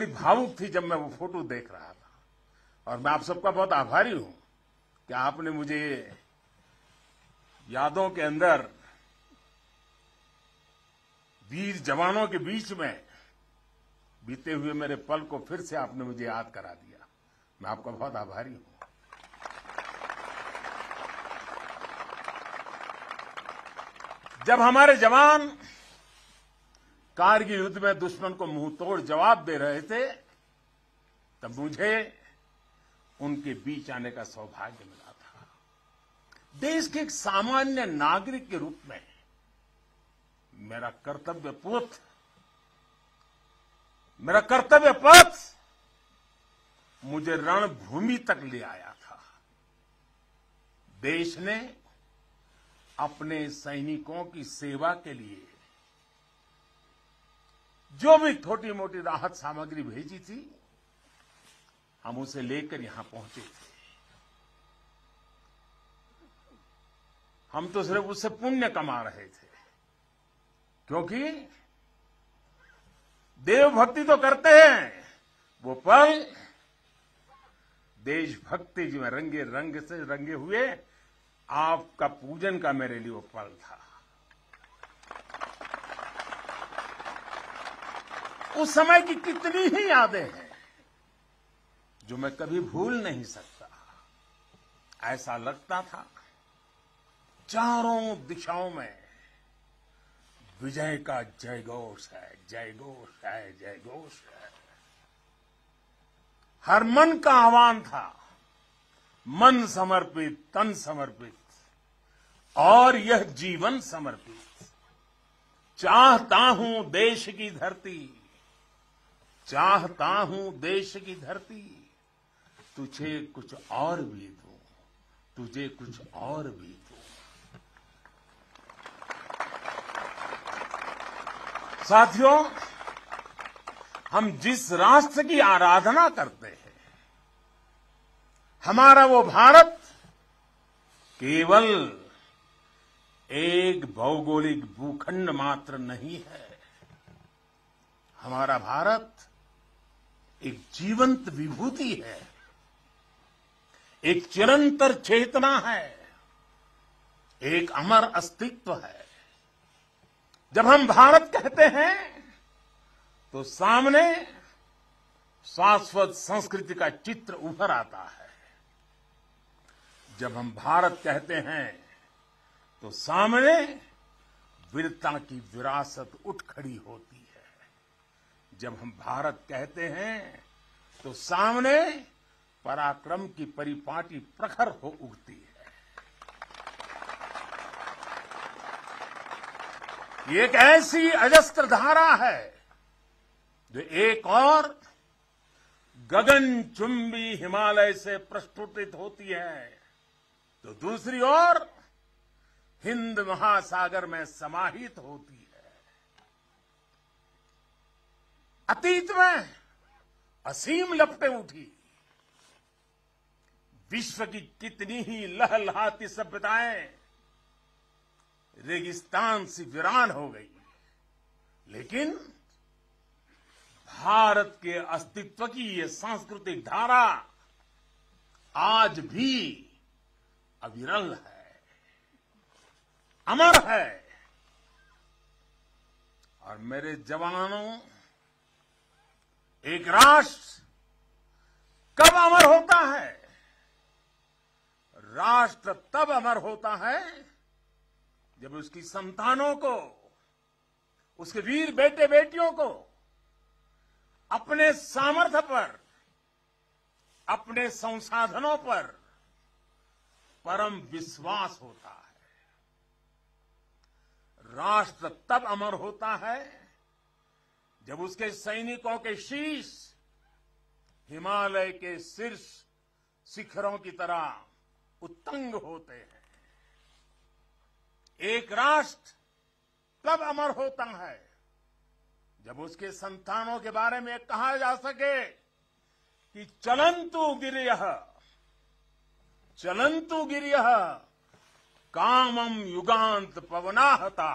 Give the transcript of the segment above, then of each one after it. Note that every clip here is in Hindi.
बड़ी भावुक थी जब मैं वो फोटो देख रहा था। और मैं आप सबका बहुत आभारी हूं कि आपने मुझे यादों के अंदर वीर जवानों के बीच में बीते हुए मेरे पल को फिर से आपने मुझे याद करा दिया। मैं आपका बहुत आभारी हूं। जब हमारे जवान कारगिल युद्ध में दुश्मन को मुंहतोड़ जवाब दे रहे थे, तब मुझे उनके बीच आने का सौभाग्य मिला था। देश के एक सामान्य नागरिक के रूप में मेरा कर्तव्य पथ मुझे रणभूमि तक ले आया था। देश ने अपने सैनिकों की सेवा के लिए जो भी छोटी मोटी राहत सामग्री भेजी थी, हम उसे लेकर यहां पहुंचे थे। हम तो सिर्फ उससे पुण्य कमा रहे थे, क्योंकि देवभक्ति तो करते हैं, वो पल देशभक्ति जी में रंगे हुए आपका पूजन का मेरे लिए वो पल था। उस समय की कितनी ही यादें हैं जो मैं कभी भूल नहीं सकता। ऐसा लगता था चारों दिशाओं में विजय का जयघोष है, जयघोष है, जयघोष है। हर मन का आह्वान था, मन समर्पित, तन समर्पित और यह जीवन समर्पित। चाहता हूं देश की धरती, चाहता हूं देश की धरती, तुझे कुछ और भी दूं, तुझे कुछ और भी दूं। साथियों, हम जिस राष्ट्र की आराधना करते हैं, हमारा वो भारत केवल एक भौगोलिक भूखंड मात्र नहीं है। हमारा भारत एक जीवंत विभूति है, एक चिरंतर चेतना है, एक अमर अस्तित्व है। जब हम भारत कहते हैं तो सामने शाश्वत संस्कृति का चित्र उभर आता है। जब हम भारत कहते हैं तो सामने वीरता की विरासत उठ खड़ी होती है। जब हम भारत कहते हैं तो सामने पराक्रम की परिपाटी प्रखर हो उठती है। ये एक ऐसी अजस्त्र धारा है जो एक और गगनचुंबी हिमालय से प्रस्फुटित होती है, तो दूसरी ओर हिंद महासागर में समाहित होती है। अतीत में असीम लपटें उठी, विश्व की कितनी ही लहलहाती सभ्यताएं रेगिस्तान सी वीरान हो गई, लेकिन भारत के अस्तित्व की ये सांस्कृतिक धारा आज भी अविरल है, अमर है। और मेरे जवानों, एक राष्ट्र कब अमर होता है? राष्ट्र तब अमर होता है जब उसकी संतानों को, उसके वीर बेटे बेटियों को अपने सामर्थ्य पर, अपने संसाधनों पर परम विश्वास होता है। राष्ट्र तब अमर होता है जब उसके सैनिकों के शीश हिमालय के शीर्ष शिखरों की तरह उत्तुंग होते हैं। एक राष्ट्र तब अमर होता है जब उसके संतानों के बारे में कहा जा सके कि चलंतु गिरियः कामम युगांत पवनाहता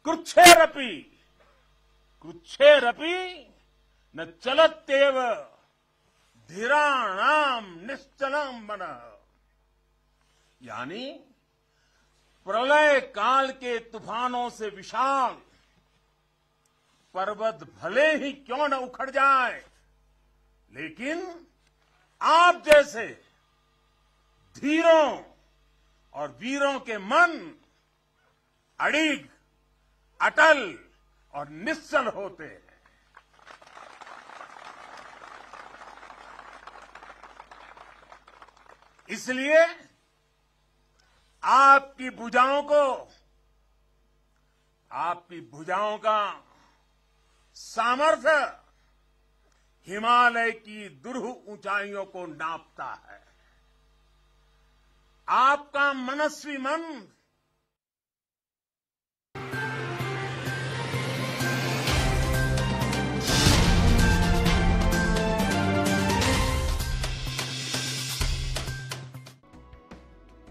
कृच्छेरपि न चलत्येव धीराणाम निश्चलम मनः, यानी प्रलय काल के तूफानों से विशाल पर्वत भले ही क्यों न उखड़ जाए, लेकिन आप जैसे धीरों और वीरों के मन अड़िग, अटल और निश्चल होते हैं। इसलिए आपकी भुजाओं का सामर्थ्य हिमालय की दुरूह ऊंचाइयों को नापता है। आपका मनस्वी मन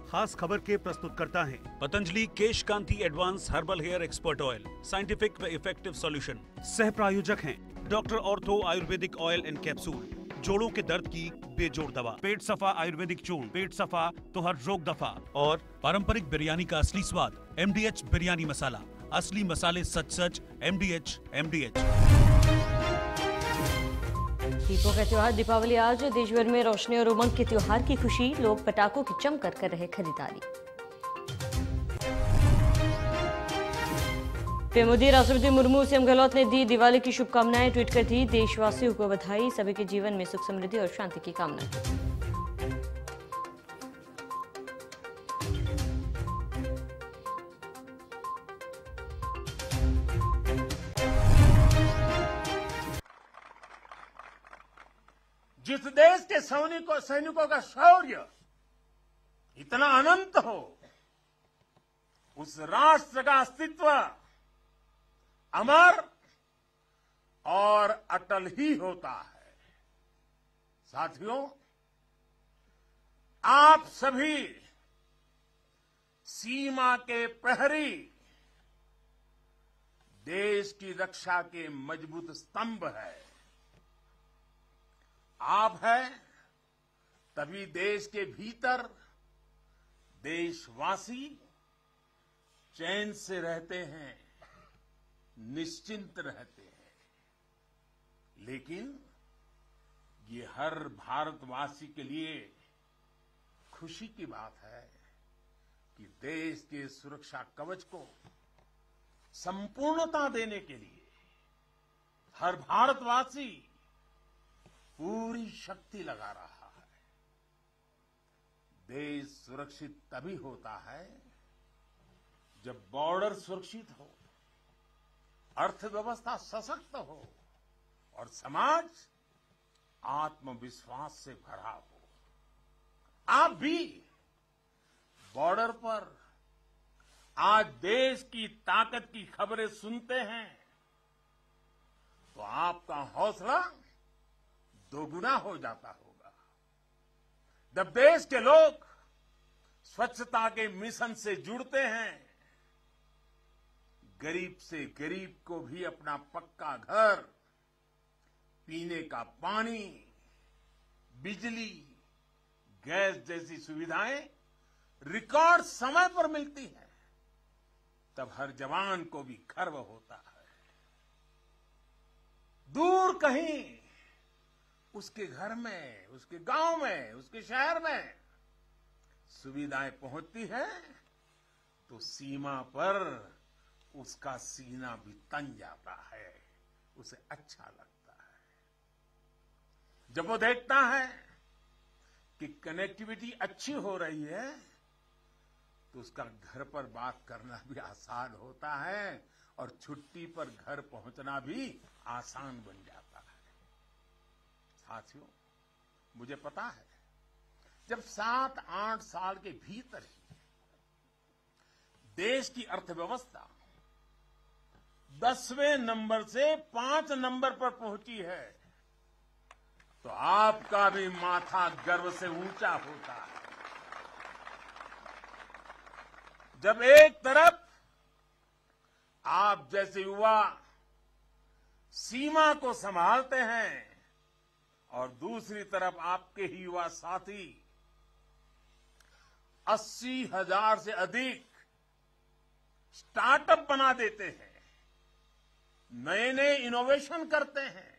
खास खबर के प्रस्तुतकर्ता हैं Patanjali Kesh Kanti advance herbal hair expert oil, scientific व इफेक्टिव सॉल्यूशन। सह प्रायोजक हैं doctor ortho Ayurvedic oil and capsule, जोड़ों के दर्द की बेजोड़ दवा, पेट सफा आयुर्वेदिक चूर्ण, पेट सफा तो हर रोग दफा। और पारंपरिक बिरयानी का असली स्वाद, MDH बिरयानी मसाला, असली मसाले सच सच, MDH। दीपों का त्योहार दीपावली आज देश भर में रोशनी और उमंग के त्योहार की खुशी, लोग पटाखों की चमक कर रहे खरीदारी। पीएम मोदी, राष्ट्रपति मुर्मू, सीएम गहलोत ने दी दिवाली की शुभकामनाएं, ट्वीट कर दी देशवासियों को बधाई, सभी के जीवन में सुख समृद्धि और शांति की कामना की। जिस देश के सैनिकों का शौर्य इतना अनंत हो, उस राष्ट्र का अस्तित्व अमर और अटल ही होता है। साथियों, आप सभी सीमा के प्रहरी, देश की रक्षा के मजबूत स्तंभ है। आप हैं, तभी देश के भीतर देशवासी चैन से रहते हैं, निश्चिंत रहते हैं। लेकिन ये हर भारतवासी के लिए खुशी की बात है कि देश के सुरक्षा कवच को संपूर्णता देने के लिए हर भारतवासी पूरी शक्ति लगा रहा है। देश सुरक्षित तभी होता है जब बॉर्डर सुरक्षित हो, अर्थव्यवस्था सशक्त हो और समाज आत्मविश्वास से भरा हो। आप भी बॉर्डर पर आज देश की ताकत की खबरें सुनते हैं तो आपका हौसला दोगुना हो जाता होगा। जब देश के लोग स्वच्छता के मिशन से जुड़ते हैं, गरीब से गरीब को भी अपना पक्का घर, पीने का पानी, बिजली, गैस जैसी सुविधाएं रिकॉर्ड समय पर मिलती हैं, तब हर जवान को भी गर्व होता है। दूर कहीं उसके घर में, उसके गांव में, उसके शहर में सुविधाएं पहुंचती है तो सीमा पर उसका सीना भी तन जाता है, उसे अच्छा लगता है। जब वो देखता है कि कनेक्टिविटी अच्छी हो रही है तो उसका घर पर बात करना भी आसान होता है और छुट्टी पर घर पहुंचना भी आसान बन जाता है। साथियों, मुझे पता है जब 7-8 साल के भीतर ही देश की अर्थव्यवस्था 10वें नंबर से 5 नंबर पर पहुंची है तो आपका भी माथा गर्व से ऊंचा होता है। जब एक तरफ आप जैसे युवा सीमा को संभालते हैं और दूसरी तरफ आपके ही युवा साथी 80,000 से अधिक स्टार्टअप बना देते हैं, नए नए इनोवेशन करते हैं,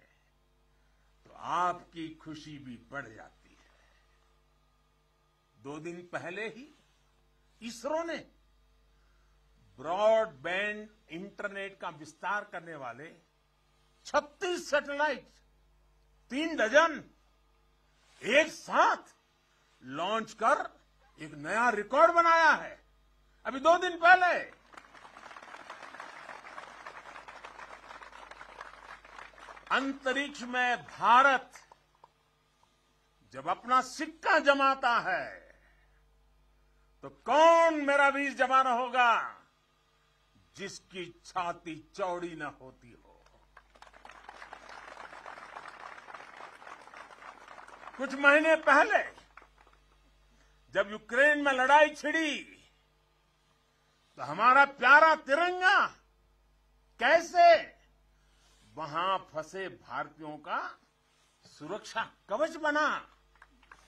तो आपकी खुशी भी बढ़ जाती है। 2 दिन पहले ही इसरो ने ब्रॉडबैंड इंटरनेट का विस्तार करने वाले 36 सैटेलाइट 3 डजन एक साथ लॉन्च कर एक नया रिकॉर्ड बनाया है। अभी 2 दिन पहले अंतरिक्ष में भारत जब अपना सिक्का जमाता है तो कौन मेरा वीर जवान होगा जिसकी छाती चौड़ी न होती हो। कुछ महीने पहले जब यूक्रेन में लड़ाई छिड़ी तो हमारा प्यारा तिरंगा कैसे वहां फंसे भारतीयों का सुरक्षा कवच बना,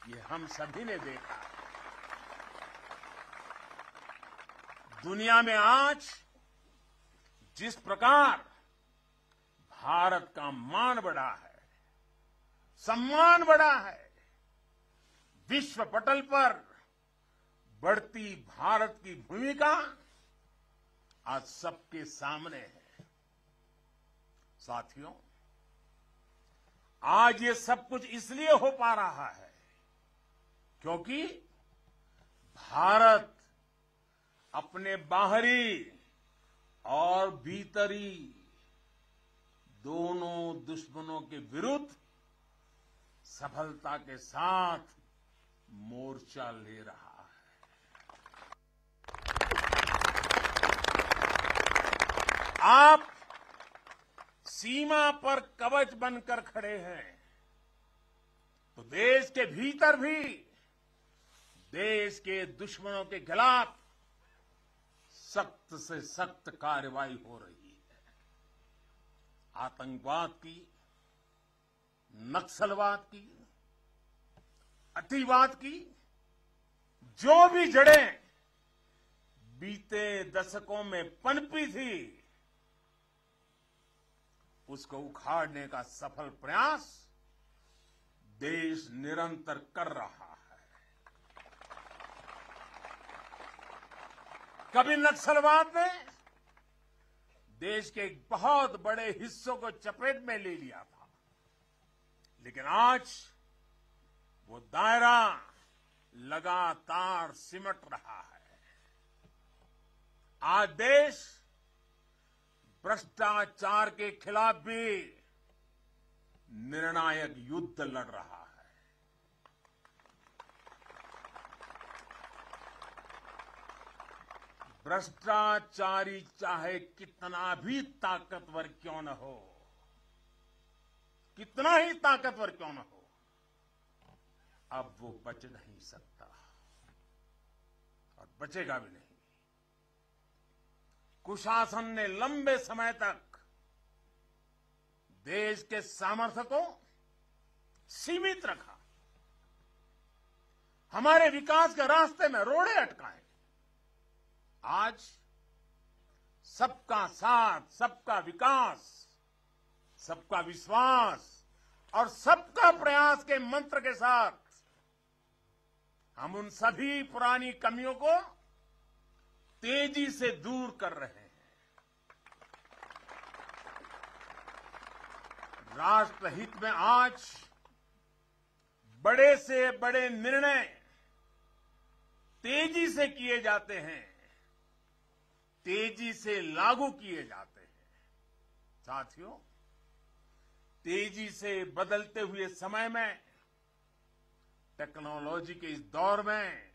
ये हम सभी ने देखा। दुनिया में आज जिस प्रकार भारत का मान बढ़ा है, सम्मान बढ़ा है, विश्व पटल पर बढ़ती भारत की भूमिका आज सबके सामने है। साथियों, आज ये सब कुछ इसलिए हो पा रहा है क्योंकि भारत अपने बाहरी और भीतरी दोनों दुश्मनों के विरुद्ध सफलता के साथ मोर्चा ले रहा है। आप सीमा पर कवच बनकर खड़े हैं तो देश के भीतर भी देश के दुश्मनों के खिलाफ सख्त से सख्त कार्रवाई हो रही है। आतंकवाद की, नक्सलवाद की, अतिवाद की जो भी जड़ें बीते दशकों में पनपी थी, उसको उखाड़ने का सफल प्रयास देश निरंतर कर रहा है। कभी नक्सलवाद ने देश के एक बहुत बड़े हिस्सों को चपेट में ले लिया था, लेकिन आज वो दायरा लगातार सिमट रहा है। आज देश भ्रष्टाचार के खिलाफ भी निर्णायक युद्ध लड़ रहा है। भ्रष्टाचारी चाहे कितना भी ताकतवर क्यों न हो, कितना ही ताकतवर क्यों न हो, अब वो बच नहीं सकता और बचेगा भी नहीं। कुशासन ने लंबे समय तक देश के सामर्थ्य को सीमित रखा, हमारे विकास के रास्ते में रोड़े अटकाए। आज सबका साथ, सबका विकास, सबका विश्वास और सबका प्रयास के मंत्र के साथ हम उन सभी पुरानी कमियों को तेजी से दूर कर रहे हैं। राष्ट्र हित में आज बड़े से बड़े निर्णय तेजी से किए जाते हैं, तेजी से लागू किए जाते हैं। साथियों, तेजी से बदलते हुए समय में, टेक्नोलॉजी के इस दौर में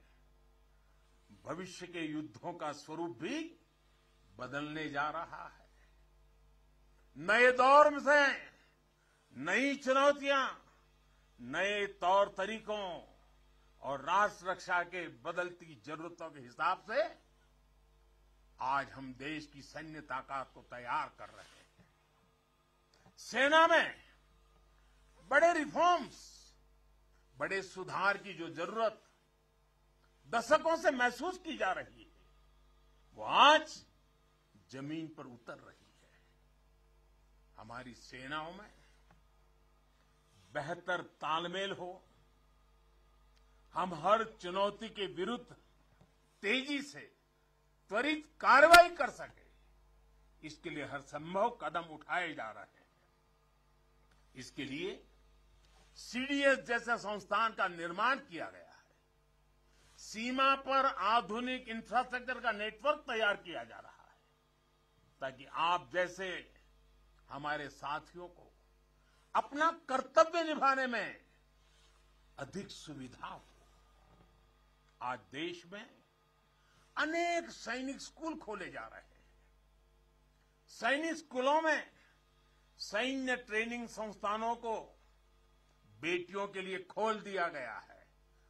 भविष्य के युद्धों का स्वरूप भी बदलने जा रहा है। नए दौर से नई चुनौतियां, नए तौर तरीकों और राष्ट्र रक्षा के बदलती जरूरतों के हिसाब से आज हम देश की सैन्य ताकत को तैयार कर रहे हैं। सेना में बड़े रिफॉर्म्स, बड़े सुधार की जो जरूरत दशकों से महसूस की जा रही है, वो आज जमीन पर उतर रही है। हमारी सेनाओं में बेहतर तालमेल हो, हम हर चुनौती के विरुद्ध तेजी से त्वरित कार्रवाई कर सके, इसके लिए हर संभव कदम उठाए जा रहे हैं। इसके लिए सीडीएस जैसे संस्थान का निर्माण किया गया है। सीमा पर आधुनिक इंफ्रास्ट्रक्चर का नेटवर्क तैयार किया जा रहा है, ताकि आप जैसे हमारे साथियों को अपना कर्तव्य निभाने में अधिक सुविधा हो। आज देश में अनेक सैनिक स्कूल खोले जा रहे हैं। सैनिक स्कूलों में सैन्य ट्रेनिंग संस्थानों को बेटियों के लिए खोल दिया गया है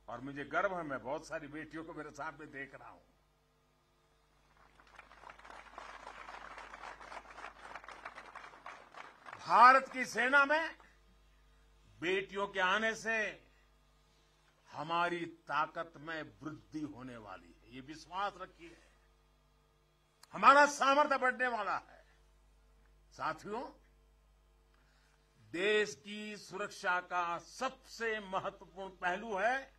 और मुझे गर्व है, मैं बहुत सारी बेटियों को मेरे सामने देख रहा हूं। भारत की सेना में बेटियों के आने से हमारी ताकत में वृद्धि होने वाली है, ये विश्वास रखिए। हमारा सामर्थ्य बढ़ने वाला है। साथियों, देश की सुरक्षा का सबसे महत्वपूर्ण पहलू है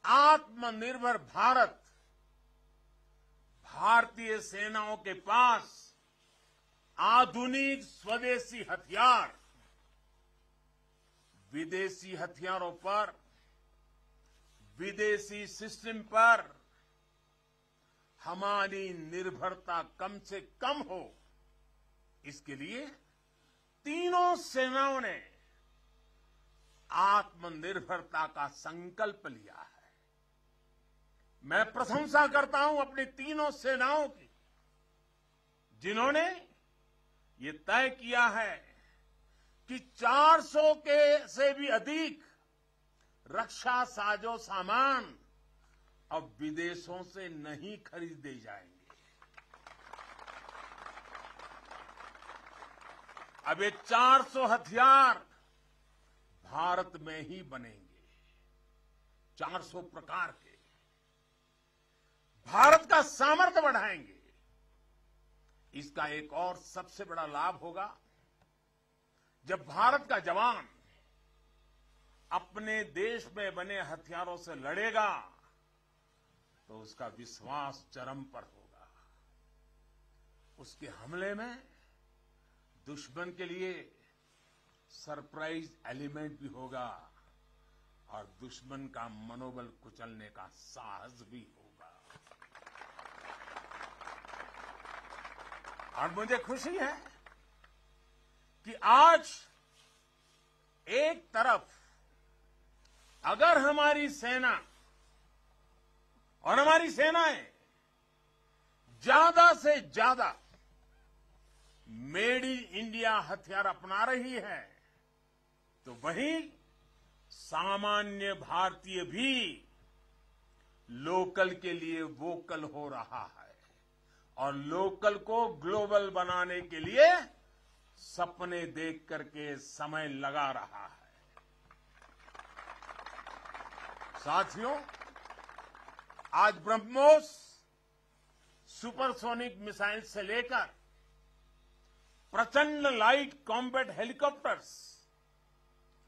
आत्मनिर्भर भारत। भारतीय सेनाओं के पास आधुनिक स्वदेशी हथियार, विदेशी हथियारों पर, विदेशी सिस्टम पर हमारी निर्भरता कम से कम हो, इसके लिए तीनों सेनाओं ने आत्मनिर्भरता का संकल्प लिया है। मैं प्रशंसा करता हूं अपनी तीनों सेनाओं की, जिन्होंने ये तय किया है कि 400 के से भी अधिक रक्षा साजो सामान अब विदेशों से नहीं खरीदे जाएंगे। अब ये 400 हथियार भारत में ही बनेंगे, 400 प्रकार के। भारत का सामर्थ्य बढ़ाएंगे। इसका एक और सबसे बड़ा लाभ होगा, जब भारत का जवान अपने देश में बने हथियारों से लड़ेगा तो उसका विश्वास चरम पर होगा। उसके हमले में दुश्मन के लिए सरप्राइज एलिमेंट भी होगा और दुश्मन का मनोबल कुचलने का साहस भी होगा। और मुझे खुशी है कि आज एक तरफ अगर हमारी सेना और हमारी सेनाएं ज्यादा से ज्यादा मेड इन इंडिया हथियार अपना रही है, तो वहीं सामान्य भारतीय भी लोकल के लिए वोकल हो रहा है और लोकल को ग्लोबल बनाने के लिए सपने देख करके समय लगा रहा है। साथियों, आज ब्रह्मोस सुपरसोनिक मिसाइल से लेकर प्रचंड लाइट कॉम्बैट हेलीकॉप्टर्स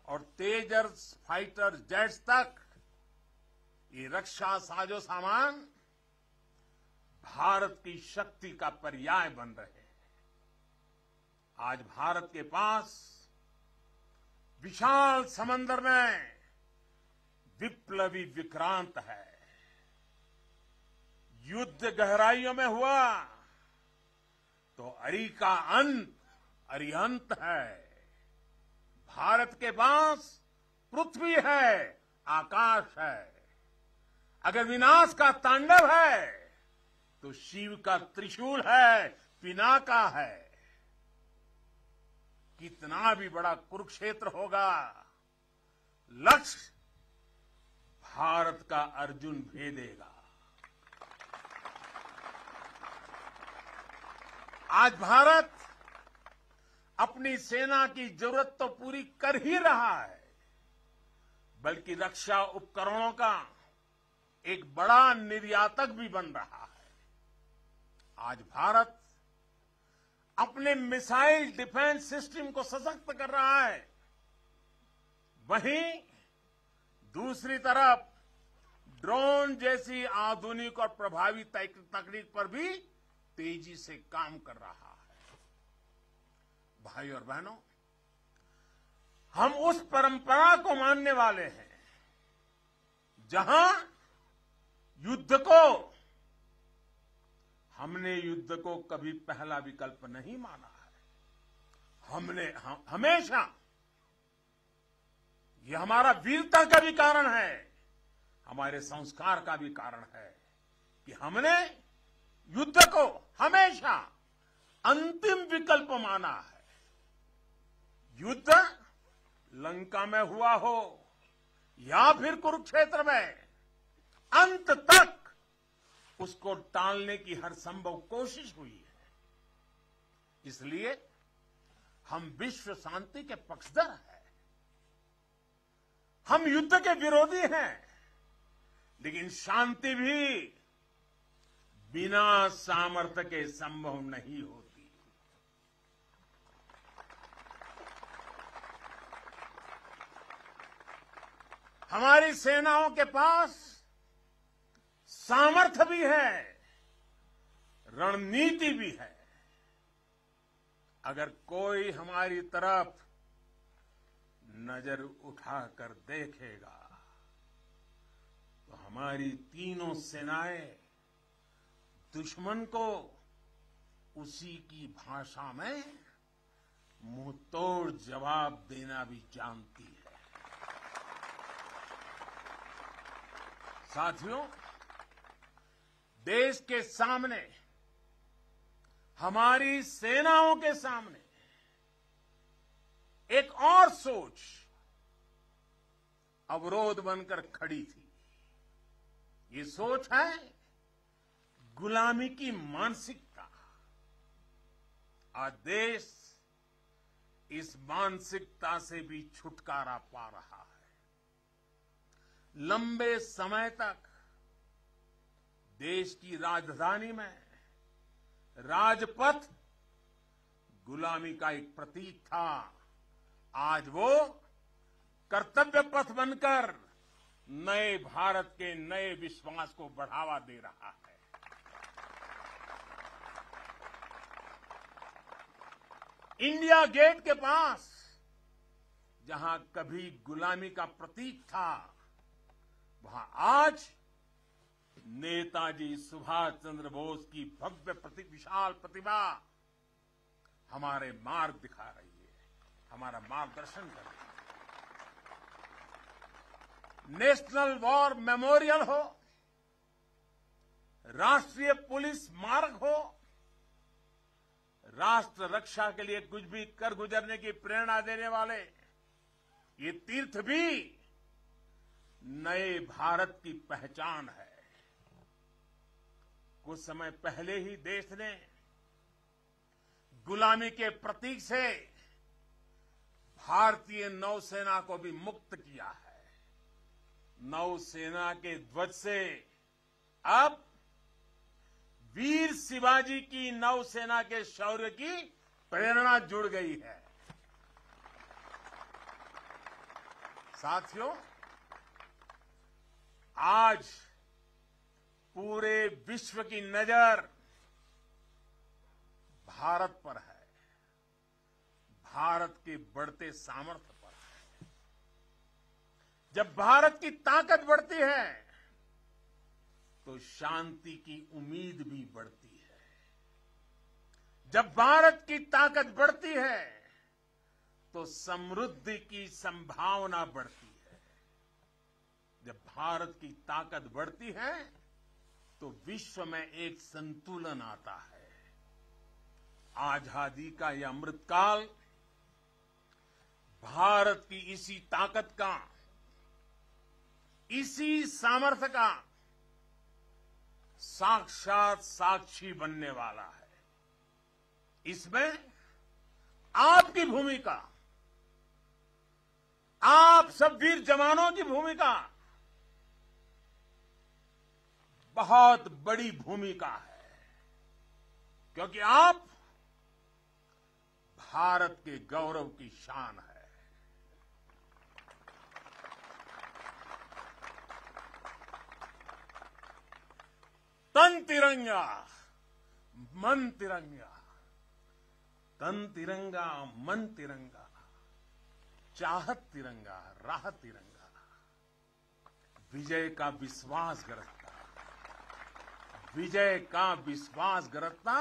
और तेजस फाइटर जेट्स तक ये रक्षा साजो सामान भारत की शक्ति का पर्याय बन रहे हैं। आज भारत के पास विशाल समंदर में विप्लवी विक्रांत है। युद्ध गहराइयों में हुआ तो अरी का अंत अरिहंत है। भारत के पास पृथ्वी है, आकाश है। अगर विनाश का तांडव है तो शिव का त्रिशूल है, पिनाका है। कितना भी बड़ा कुरुक्षेत्र होगा, लक्ष्य भारत का अर्जुन भेदेगा। आज भारत अपनी सेना की जरूरत तो पूरी कर ही रहा है, बल्कि रक्षा उपकरणों का एक बड़ा निर्यातक भी बन रहा है। आज भारत अपने मिसाइल डिफेंस सिस्टम को सशक्त कर रहा है, वहीं दूसरी तरफ ड्रोन जैसी आधुनिक और प्रभावी तकनीक पर भी तेजी से काम कर रहा है। भाई और बहनों, हम उस परंपरा को मानने वाले हैं जहां हमने युद्ध को कभी पहला विकल्प नहीं माना है। हमने हमेशा, यह हमारा वीरता का भी कारण है, हमारे संस्कार का भी कारण है कि हमने युद्ध को हमेशा अंतिम विकल्प माना है। युद्ध लंका में हुआ हो या फिर कुरुक्षेत्र में, अंत तक उसको टालने की हर संभव कोशिश हुई है। इसलिए हम विश्व शांति के पक्षधर हैं। हम युद्ध के विरोधी हैं, लेकिन शांति भी बिना सामर्थ्य के संभव नहीं होती। हमारी सेनाओं के पास सामर्थ्य भी है, रणनीति भी है। अगर कोई हमारी तरफ नजर उठाकर देखेगा तो हमारी तीनों सेनाएं दुश्मन को उसी की भाषा में मुंहतोड़ जवाब देना भी जानती है। साथियों, देश के सामने, हमारी सेनाओं के सामने एक और सोच अवरोध बनकर खड़ी थी। ये सोच है गुलामी की मानसिकता। आज देश इस मानसिकता से भी छुटकारा पा रहा है। लंबे समय तक देश की राजधानी में राजपथ गुलामी का एक प्रतीक था। आज वो कर्तव्य पथ बनकर नए भारत के नए विश्वास को बढ़ावा दे रहा है। इंडिया गेट के पास जहां कभी गुलामी का प्रतीक था, वहां आज नेताजी सुभाष चंद्र बोस की भव्य विशाल प्रतिभा हमारे मार्ग दिखा रही है, हमारा मार्गदर्शन कर रही है। नेशनल वॉर मेमोरियल हो, राष्ट्रीय पुलिस स्मारक हो, राष्ट्र रक्षा के लिए कुछ भी कर गुजरने की प्रेरणा देने वाले ये तीर्थ भी नए भारत की पहचान है। कुछ समय पहले ही देश ने गुलामी के प्रतीक से भारतीय नौसेना को भी मुक्त किया है। नौसेना के ध्वज से अब वीर शिवाजी की नौसेना के शौर्य की प्रेरणा जुड़ गई है। साथियों, आज पूरे विश्व की नजर भारत पर है, भारत के बढ़ते सामर्थ्य पर है। जब भारत की ताकत बढ़ती है तो शांति की उम्मीद भी बढ़ती है। जब भारत की ताकत बढ़ती है तो समृद्धि की संभावना बढ़ती है। जब भारत की ताकत बढ़ती है तो विश्व में एक संतुलन आता है। आजादी का यह अमृतकाल भारत की इसी ताकत का, इसी सामर्थ्य का साक्षात साक्षी बनने वाला है। इसमें आपकी भूमिका, आप सब वीर जवानों की भूमिका बहुत बड़ी भूमिका है, क्योंकि आप भारत के गौरव की शान है। तन तिरंगा मन तिरंगा, तन तिरंगा मन तिरंगा, चाहत तिरंगा राह तिरंगा, विजय का विश्वास गरजता, विजय का विश्वास गरजता,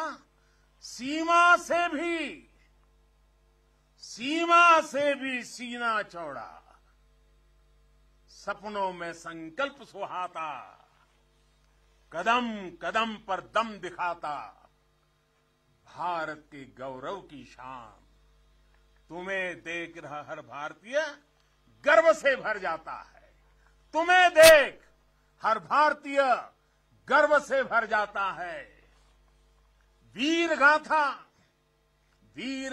सीमा से भी सीना चौड़ा, सपनों में संकल्प सुहाता, कदम कदम पर दम दिखाता, भारत के गौरव की शान। तुम्हें देख रहा हर भारतीय गर्व से भर जाता है, तुम्हें देख हर भारतीय गर्व से भर जाता है। वीर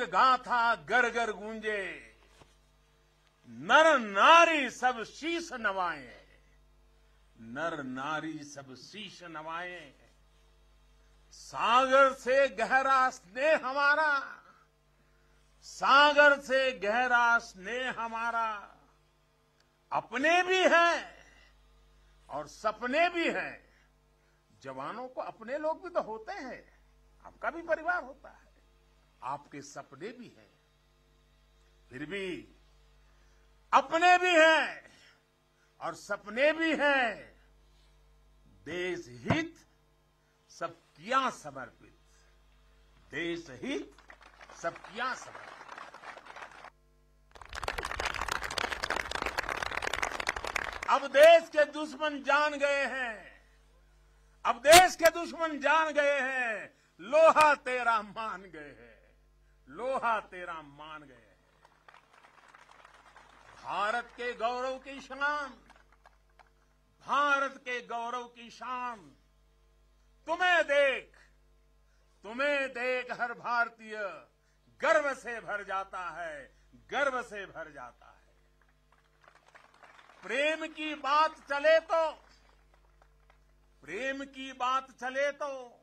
गाथा गर गर गूंजे, नर नारी सब शीश नवाए, नर नारी सब शीश नवाए। सागर से गहरा स्नेह हमारा, सागर से गहरा स्नेह हमारा, अपने भी हैं और सपने भी हैं। जवानों को अपने लोग भी तो होते हैं, आपका भी परिवार होता है, आपके सपने भी हैं, फिर भी अपने भी हैं और सपने भी हैं। देश हित सब किया समर्पित, देश हित सब किया समर्पित। अब देश के दुश्मन जान गए हैं, अब देश के दुश्मन जान गए हैं, लोहा तेरा मान गए हैं, लोहा तेरा मान गए हैं। भारत के गौरव की शान, भारत के गौरव की शान। तुम्हें देख हर भारतीय गर्व से भर जाता है, गर्व से भर जाता है। प्रेम की बात चले तो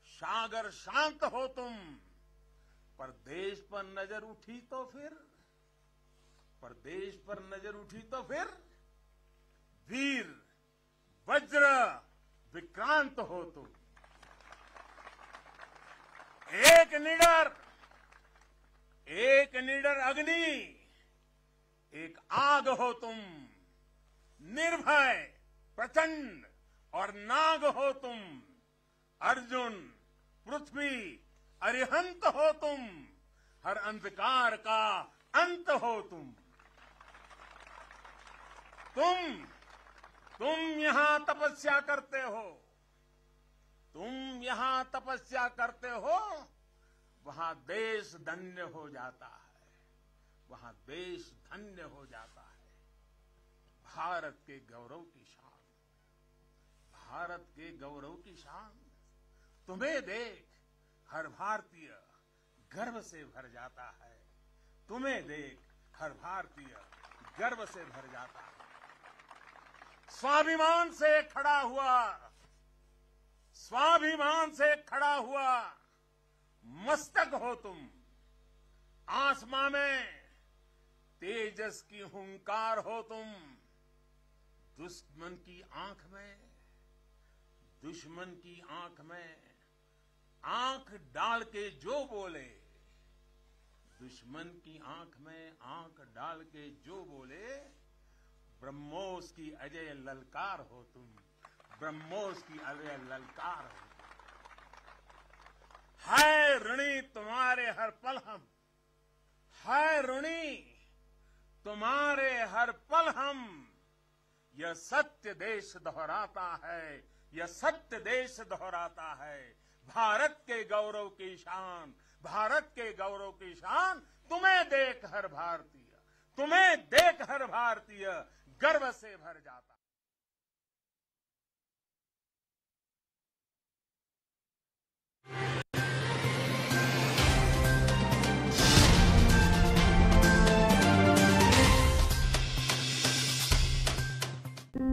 सागर शांत हो तुम, पर देश पर नजर उठी तो फिर वीर वज्र विक्रांत हो तुम। एक निडर अग्नि, एक आग हो तुम, निर्भय प्रचंड और नाग हो तुम। अर्जुन पृथ्वी अरिहंत हो तुम, हर अंधकार का अंत हो तुम। तुम यहां तपस्या करते हो, वहां देश धन्य हो जाता है, वहां देश धन्य हो जाता है। भारत के गौरव की शान, भारत के गौरव की शान। तुम्हें देख हर भारतीय गर्व से भर जाता है, तुम्हें देख हर भारतीय गर्व से भर जाता है। स्वाभिमान से खड़ा हुआ मस्तक हो तुम। आसमां में तेजस की हुंकार हो तुम। दुश्मन की आंख डाल के जो बोले, दुश्मन की आंख में आंख डाल के जो बोले, ब्रह्मोस की अजय ललकार हो तुम, ब्रह्मोस की अजय ललकार हो। है ऋणी तुम्हारे हर पल हम, है ऋणी तुम्हारे हर पल हम। यह सत्य देश दोहराता है, यह सत्य देश दोहराता है। भारत के गौरव की शान, भारत के गौरव की शान। तुम्हें देख हर भारतीय गर्व से भर जाता।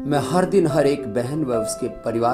मैं हर दिन हर एक बहन व उसके परिवार